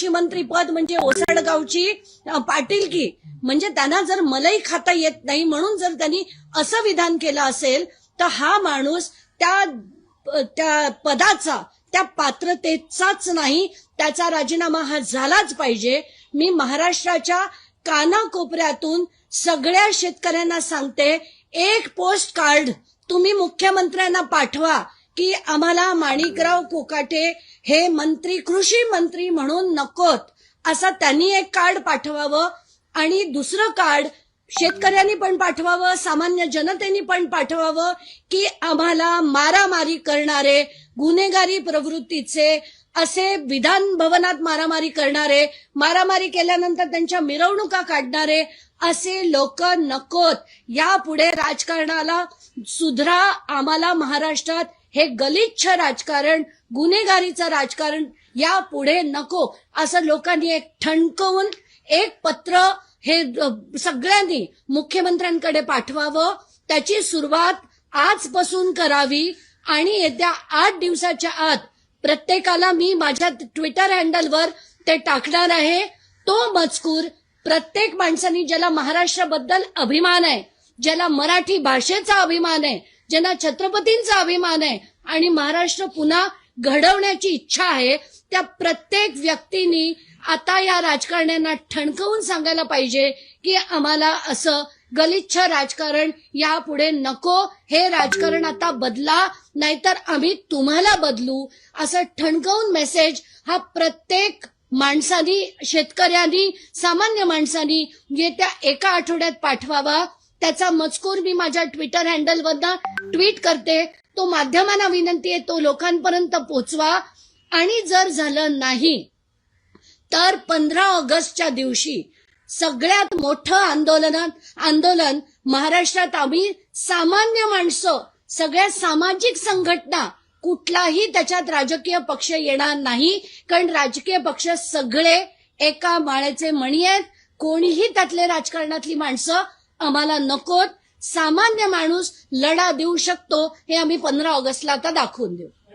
कृषी मंत्री पद म्हणजे ओसाडगावची पाटीलकी, म्हणजे त्यांना जर मलई खाता येत नाही म्हणून जर त्यांनी असं विधान केलं असेल तर हा माणूस त्या पदाचा, त्या पात्रतेचाच नाही, त्याचा राजीनामा हा झालाच पाहिजे. मी महाराष्ट्राच्या कानाकोपऱ्यातून सगळ्या शेतकऱ्यांना सांगते, एक पोस्ट कार्ड तुम्ही मुख्यमंत्र्यांना पाठवा की आम्हाला माणिकराव कोकाटे हे मंत्री, कृषी मंत्री म्हणून नकोत, असं त्यांनी एक कार्ड पाठवावं. आणि दुसरं कार्ड शेतकऱ्यांनी पण पाठवावं, सामान्य जनतेने पण पाठवावं की आम्हाला मारामारी करणारे, गुन्हेगारी प्रवृत्तीचे, असे विधान भवनात मारामारी करणारे, मारामारी केल्यानंतर त्यांच्या मिरवणुका काढणारे असे लोक नकोत. यापुढे राजकारणाला सुधरा. आम्हाला महाराष्ट्रात हे गलिच्छ राजकारण, गुन्हेगारीचं राजकारण यापुढे नको, असं लोकांनी एक ठणकवून एक पत्र हे सगळ्यांनी मुख्यमंत्र्यांकडे पाठवावं. त्याची सुरुवात आजपासून करावी आणि येत्या 8 दिवसाच्या आत प्रत्येकाला मी माझ्या ट्विटर हँडलवर ते टाकणार आहे. तो मजकूर प्रत्येक माणसाने, ज्याला महाराष्ट्राबद्दल अभिमान आहे, ज्याला मराठी भाषेचा अभिमान आहे, ज्यांना छत्रपतींचा अभिमान आहे आणि महाराष्ट्र पुन्हा घडवण्याची इच्छा आहे, त्या प्रत्येक व्यक्तींनी आता या राजकारण्यांना ठणकवून सांगायला पाहिजे की आम्हाला असं गलिच्छ राजकारण यापुढे नको. हे राजकारण आता बदला, नाहीतर आम्ही तुम्हाला बदलू, असं ठणकवून मेसेज हा प्रत्येक माणसानी, शेतकऱ्यांनी, सामान्य माणसानी येत्या एका आठवड्यात पाठवावा. त्याचा मजकूर मी माझ्या ट्विटर हँडलवरनं ट्विट करते. तो माध्यमांना विनंती आहे, तो लोकांपर्यंत पोहोचवा. आणि जर झालं नाही तर 15 ऑगस्टच्या दिवशी सगळ्यात मोठं आंदोलन महाराष्ट्रात आम्ही सामान्य माणसं, सगळ्या सामाजिक संघटना, कुठलाही त्याच्यात राजकीय पक्ष येणार नाही, कारण राजकीय पक्ष सगळे एका माळेचे मणी आहेत. कोणीही त्यातले राजकारणातली माणसं आम्हाला नकोत. सामान्य माणूस लढा देऊ शकतो, हे आम्ही 15 ऑगस्टला आता दाखवून देऊ.